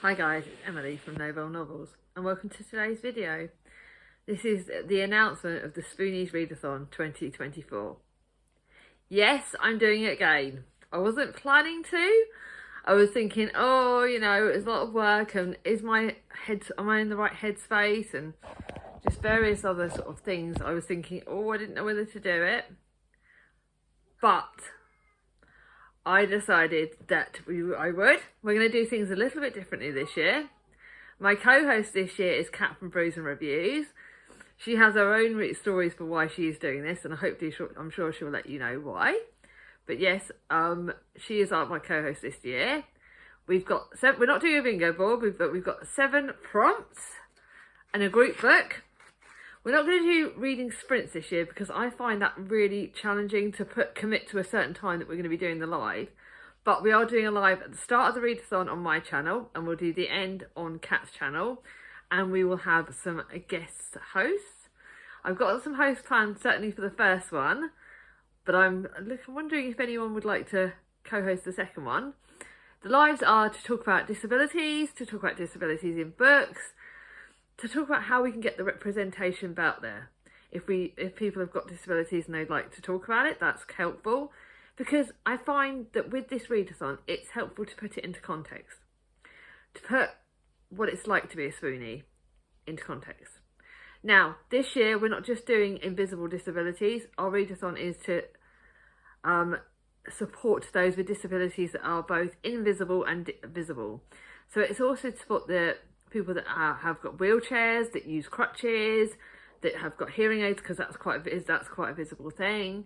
Hi guys, it's Emily from Novel Novels and welcome to today's video. This is the announcement of the Spoonie's Readathon 2024. Yes, I'm doing it again. I wasn't planning to. I was thinking, it's a lot of work and am I in the right headspace and just various other sort of things. I was thinking, I didn't know whether to do it. But I decided that I would. We're going to do things a little bit differently this year. My co-host this year is Kat from Brews and Reviews. She has her own stories for why she is doing this, and I'm sure she'll let you know why. But yes, she is my co-host this year. We've got we're not doing a bingo board, but we've got 7 prompts and a group book. We're not going to do reading sprints this year because I find that really challenging to commit to a certain time that we're going to be doing the live. But we are doing a live at the start of the readathon on my channel, and we'll do the end on Kat's channel, and we will have some guest hosts. I've got some hosts planned certainly for the first one, but I'm wondering if anyone would like to co-host the second one. The lives are to talk about disabilities in books, to talk about how we can get the representation out there. If people have got disabilities and they'd like to talk about it, that's helpful, because I find that with this readathon, it's helpful to put it into context, to put what it's like to be a Spoonie into context. Now, this year, we're not just doing invisible disabilities. Our readathon is to support those with disabilities that are both invisible and visible. So it's also to support the people that have got wheelchairs, that use crutches, that have got hearing aids, because that's quite a visible thing.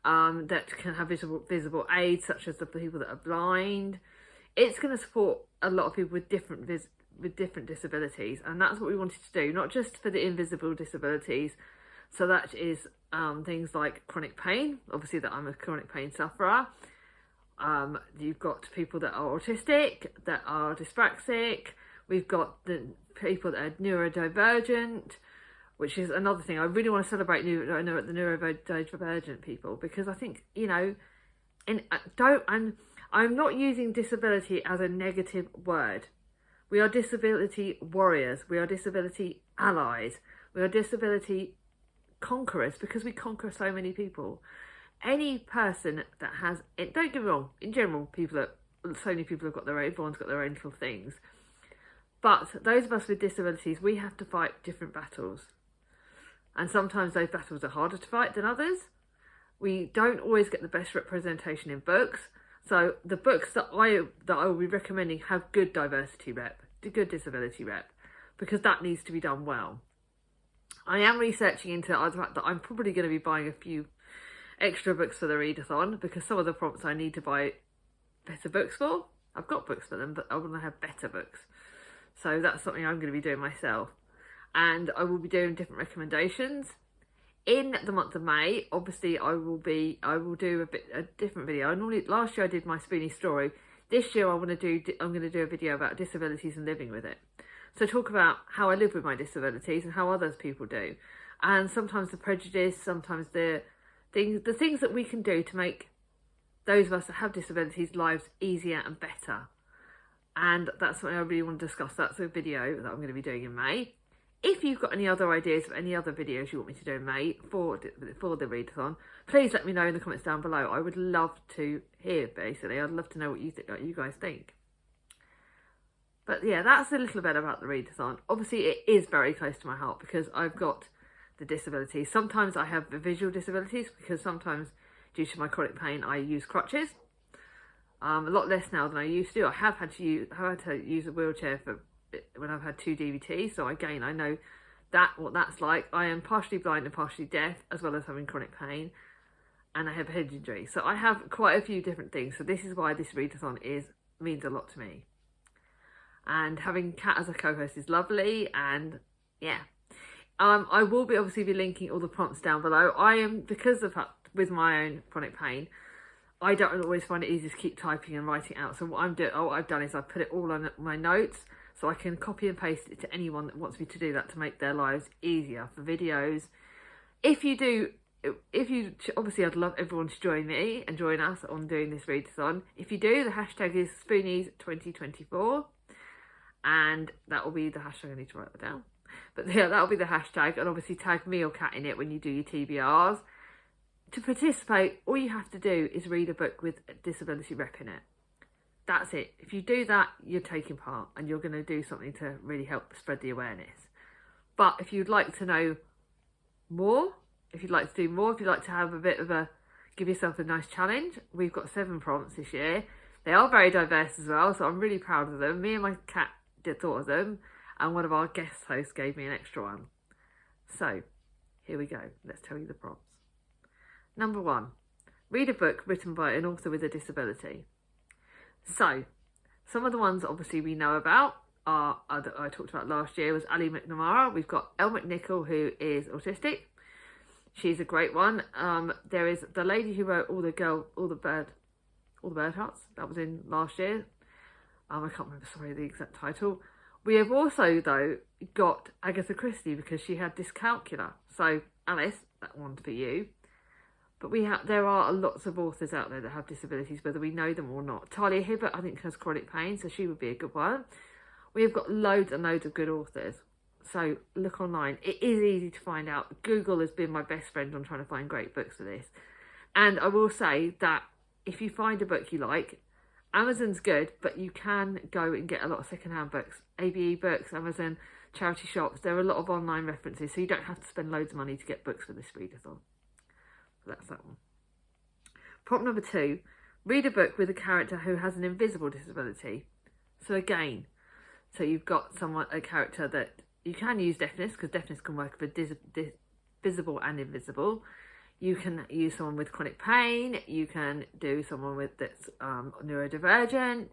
That can have visible aids, such as the people that are blind. It's going to support a lot of people with different disabilities, and that's what we wanted to do, not just for the invisible disabilities. So that is things like chronic pain. Obviously, that I'm a chronic pain sufferer. You've got people that are autistic, that are dyspraxic. We've got the people that are neurodivergent, which is another thing. I really want to celebrate the neurodivergent people, because I think, I'm not using disability as a negative word. We are disability warriors. We are disability allies. We are disability conquerors, because we conquer so many people. Any person that has, don't get me wrong, in general, so many people have got everyone's got their own little things. But those of us with disabilities, we have to fight different battles. And sometimes those battles are harder to fight than others. We don't always get the best representation in books. So the books that I will be recommending have good diversity rep, good disability rep, because that needs to be done well. I am researching into the fact that I'm probably going to be buying a few extra books for the readathon, because some of the prompts I need to buy better books for. I've got books for them, but I want to have better books. So that's something I'm going to be doing myself. And I will be doing different recommendations. In the month of May, obviously I will do a different video. Last year I did my Spoonie story. This year I'm going to do a video about disabilities and living with it. So talk about how I live with my disabilities and how others people do. And sometimes the prejudice, sometimes the things that we can do to make those of us that have disabilities lives easier and better. And that's what I really want to discuss. That's a video that I'm going to be doing in May. If you've got any other ideas of any other videos you want me to do in May for the readathon, please let me know in the comments down below. I would love to hear, basically. I'd love to know what you guys think. But yeah, that's a little bit about the readathon. Obviously, it is very close to my heart because I've got the disabilities. Sometimes I have visual disabilities, because sometimes due to my chronic pain, I use crutches. A lot less now than I used to. I have had to use a wheelchair when I've had 2 DVTs. So again, I know what that's like. I am partially blind and partially deaf, as well as having chronic pain, and I have a head injury. So I have quite a few different things. So this is why this readathon means a lot to me. And having Kat as a co-host is lovely. And yeah, I will obviously be linking all the prompts down below. Because of with my own chronic pain, I don't always find it easy to keep typing and writing out. So what I've done is I've put it all on my notes, so I can copy and paste it to anyone that wants me to do that, to make their lives easier for videos. Obviously I'd love everyone to join me and join us on doing this readathon. If you do, the hashtag is Spoonies2024. and that will be the hashtag. I need to write that down. But yeah, that'll be the hashtag, and obviously tag me or Kat in it when you do your TBRs. To participate, all you have to do is read a book with a disability rep in it. That's it. If you do that, you're taking part and you're going to do something to really help spread the awareness. But if you'd like to know more, if you'd like to do more, if you'd like to have a bit of a, give yourself a nice challenge, we've got 7 prompts this year. They are very diverse as well, so I'm really proud of them. Me and my cat thought of them, and one of our guest hosts gave me an extra one. So, here we go. Let's tell you the prompts. Number 1, read a book written by an author with a disability. So, some of the ones obviously we know about are that I talked about last year was Ali McNamara. We've got Elle McNichol, who is autistic. She's a great one. There is the lady who wrote All the Bird Hearts. That was in last year. I can't remember, sorry, the exact title. We have also, though, got Agatha Christie because she had dyscalculia. So, Alice, that one's for you. But there are lots of authors out there that have disabilities, whether we know them or not. Talia Hibbert, I think, has chronic pain, so she would be a good one. We have got loads and loads of good authors. So look online. It is easy to find out. Google has been my best friend on trying to find great books for this. And I will say that if you find a book you like, Amazon's good, but you can go and get a lot of secondhand books. ABE books, Amazon, charity shops. There are a lot of online references, so you don't have to spend loads of money to get books for this readathon. So that's that one. Prompt number 2, read a book with a character who has an invisible disability. So again, so you've got a character that you can use deafness, because deafness can work for visible and invisible. You can use someone with chronic pain. You can do someone that's neurodivergent.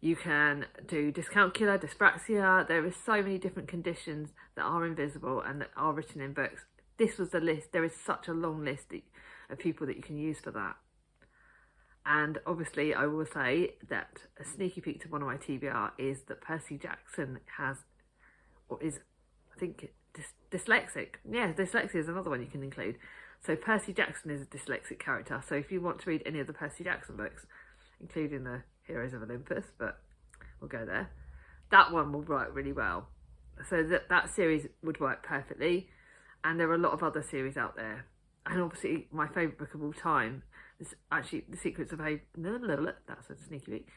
You can do dyscalculia, dyspraxia. There are so many different conditions that are invisible and that are written in books. This was the list. There is such a long list of people that you can use for that. And obviously, I will say that a sneaky peek to one of my TBR is that Percy Jackson is, I think, dyslexic. Yeah, dyslexia is another one you can include. So Percy Jackson is a dyslexic character. So if you want to read any of the Percy Jackson books, including the Heroes of Olympus, but we'll go there, that one will work really well. So that series would work perfectly. And there are a lot of other series out there. And obviously, my favourite book of all time is actually The Secrets of that's a sneaky week.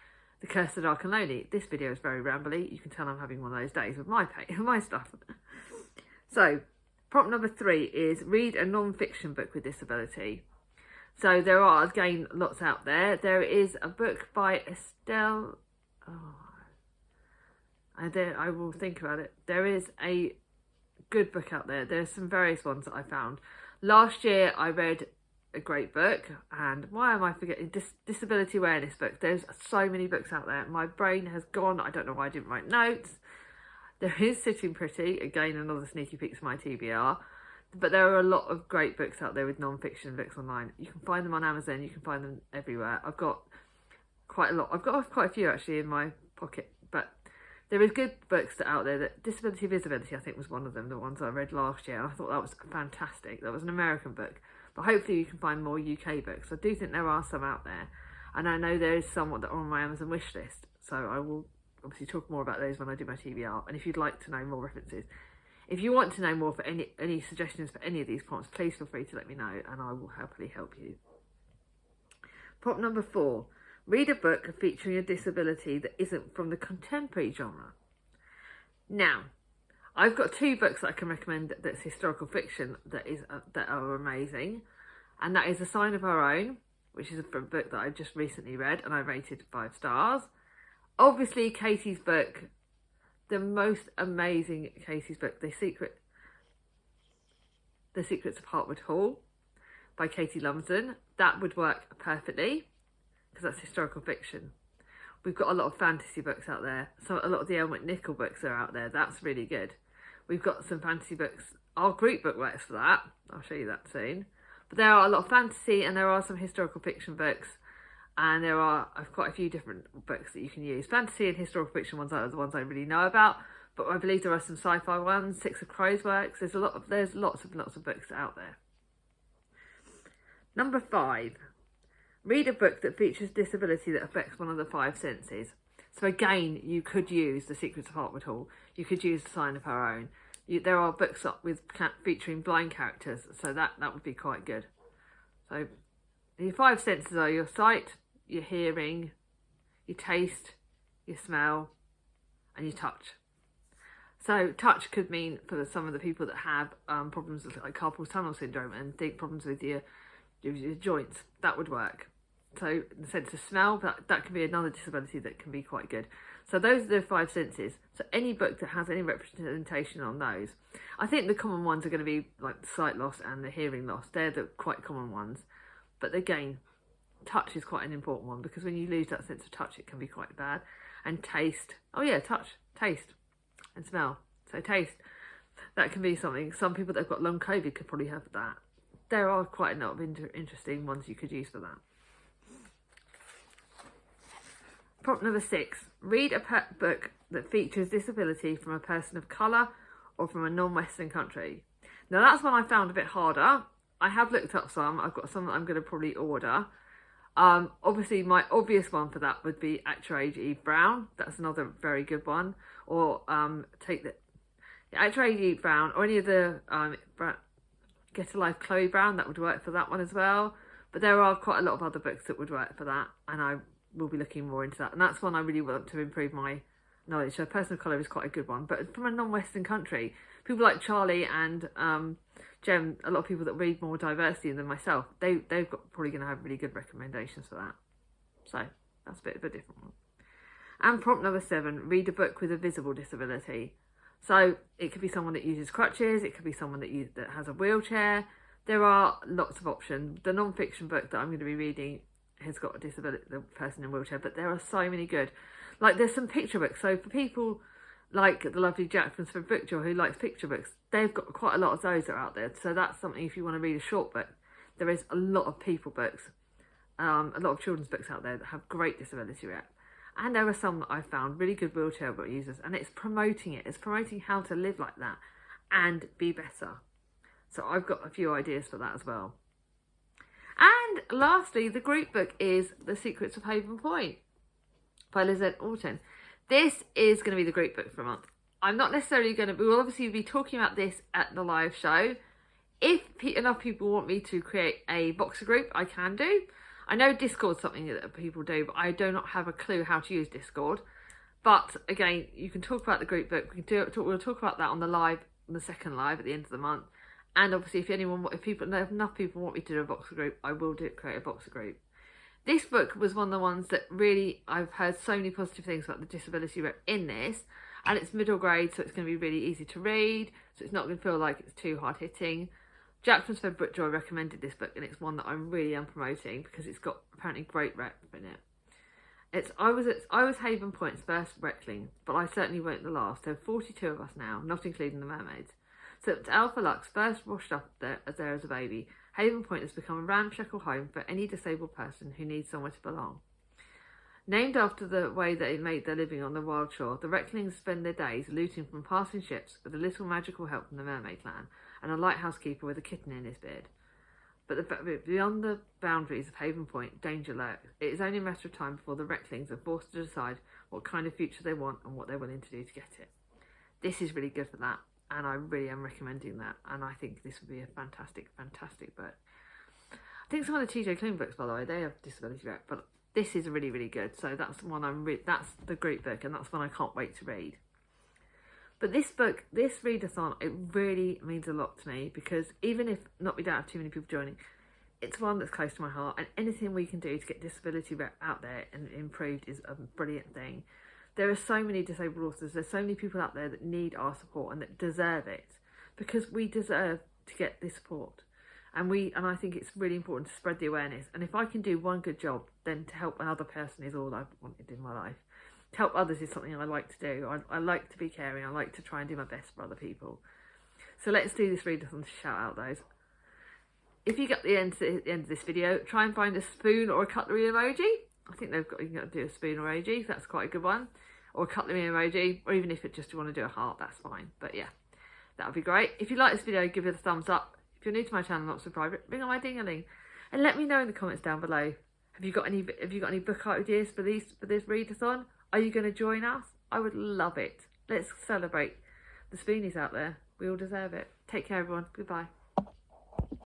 The Curse of Dark and Lonely. This video is very rambly. You can tell I'm having one of those days with my stuff. So, prompt number 3 is read a non-fiction book with disability. So there are, again, lots out there. There is a book by Estelle. I will think about it. There is a good book out there. There's some various ones that I found. Last year I read a great book, and why am I forgetting? Disability awareness book. There's so many books out there. My brain has gone. I don't know why I didn't write notes. There is Sitting Pretty, again another sneaky peek to my TBR. But there are a lot of great books out there with non-fiction books online. You can find them on Amazon. You can find them everywhere. I've got quite a lot. I've got quite a few actually in my pocket, but there is good books that are out there. That Disability Visibility, I think, was one of them, the ones I read last year. And I thought that was fantastic. That was an American book. But hopefully you can find more UK books. I do think there are some out there. And I know there is some that are on my Amazon wish list. So I will obviously talk more about those when I do my TBR. And if you'd like to know more references. If you want to know more for any suggestions for any of these prompts, please feel free to let me know and I will happily help you. Prompt number 4. Read a book featuring a disability that isn't from the contemporary genre. Now, I've got 2 books that I can recommend that's historical fiction that are amazing. And that is A Sign of Our Own, which is a book that I just recently read and I rated 5 stars. Obviously, Katie's book, the most amazing Katie's book, The Secrets of Hartwood Hall by Katie Lumsden. That would work perfectly because that's historical fiction. We've got a lot of fantasy books out there. So a lot of the Elle McNichol books are out there. That's really good. We've got some fantasy books. Our group book works for that. I'll show you that soon. But there are a lot of fantasy and there are some historical fiction books. And there are quite a few different books that you can use. Fantasy and historical fiction ones are the ones I really know about. But I believe there are some sci-fi ones. Six of Crows works. There's lots of books out there. Number 5. Read a book that features disability that affects one of the 5 senses. So again, you could use The Secrets of Heartwood Hall. You could use The Sign of Her Own. There are books up with featuring blind characters, so that would be quite good. So your 5 senses are your sight, your hearing, your taste, your smell, and your touch. So touch could mean, for some of the people that have problems with like carpal tunnel syndrome and problems with your joints, that would work. So the sense of smell, that can be another disability that can be quite good. So those are the 5 senses. So any book that has any representation on those. I think the common ones are going to be like the sight loss and the hearing loss. They're the quite common ones. But again, touch is quite an important one, because when you lose that sense of touch, it can be quite bad. And taste. Oh yeah, touch, taste, and smell. So taste, that can be something. Some people that have got long COVID could probably have that. There are quite a lot of interesting ones you could use for that. Prompt number 6. Read a book that features disability from a person of colour or from a non-Western country. Now that's one I found a bit harder. I have looked up some. I've got some that I'm going to probably order. Obviously my obvious one for that would be Actor Age Eve Brown. That's another very good one. Or take the Actor Age Eve Brown, or any of the Get Alive Chloe Brown. That would work for that one as well. But there are quite a lot of other books that would work for that, and I will be looking more into that. And that's one I really want to improve my knowledge. So Person of Colour is quite a good one. But from a non-Western country, people like Charlie and Jem, a lot of people that read more diversity than myself, they've got probably going to have really good recommendations for that. So that's a bit of a different one. And prompt number 7, read a book with a visible disability. So it could be someone that uses crutches, it could be someone that has a wheelchair. There are lots of options. The non-fiction book that I'm going to be reading has got a disability, the person in a wheelchair, but there are so many good. Like there's some picture books. So for people like the lovely Jack from Spoonie Bookjaw who likes picture books, they've got quite a lot of those that are out there. So that's something if you want to read a short book. There is a lot of people books, a lot of children's books out there that have great disability rep. And there are some that I've found really good wheelchair book users, and it's promoting it. It's promoting how to live like that and be better. So I've got a few ideas for that as well. And lastly, the group book is The Secrets of Haven Point by Lizette Orton. This is going to be the group book for a month. I'm not necessarily going to, we will obviously be talking about this at the live show. If enough people want me to create a Boxer group, I can do. I know Discord's something that people do, but I do not have a clue how to use Discord. But again, you can talk about the group book. We'll talk about that on the second live at the end of the month. And obviously, if enough people want me to do a Boxer group, I will create a Boxer group. This book was one of the ones that really, I've heard so many positive things about the disability rep in this. And it's middle grade, so it's going to be really easy to read. So it's not going to feel like it's too hard hitting. Jack from Spoonie Bookjaw recommended this book, and it's one that I really am promoting because it's got apparently great rep in it. I was Haven Point's first Reckling, but I certainly won't the last. There are 42 of us now, not including the mermaids. So it's Alpha Lux first washed up there as a baby. Haven Point has become a ramshackle home for any disabled person who needs somewhere to belong. Named after the way they made their living on the wild shore, the Recklings spend their days looting from passing ships with a little magical help from the mermaid clan and a lighthouse keeper with a kitten in his beard. But beyond the boundaries of Haven Point, danger lurks. It is only a matter of time before the Recklings are forced to decide what kind of future they want and what they're willing to do to get it. This is really good for that, and I really am recommending that, and I think this would be a fantastic, fantastic book. I think some of the TJ Klune books, by the way, they have disability rep, but this is really, really good. So that's one that's the group book, and that's one I can't wait to read. But this book, this readathon, it really means a lot to me because even if we don't have too many people joining, it's one that's close to my heart, and anything we can do to get disability rep out there and improved is a brilliant thing. There are so many disabled authors, there's so many people out there that need our support and that deserve it, because we deserve to get this support. And I think it's really important to spread the awareness. And if I can do one good job, then to help another person is all I've wanted in my life. To help others is something I like to do. I like to be caring. I like to try and do my best for other people. So let's do this readathon to shout out those. If you get the end of this video, try and find a spoon or a cutlery emoji. I think you can do a spoon emoji. That's quite a good one. Or a cutlery emoji. Or even if you want to do a heart, that's fine. But yeah, that would be great. If you like this video, give it a thumbs up. If you're new to my channel, not subscribed, ring on my ding-a-ling. And let me know in the comments down below. Have you got any book ideas for this readathon? Are you going to join us? I would love it. Let's celebrate the Spoonies out there. We all deserve it. Take care, everyone. Goodbye.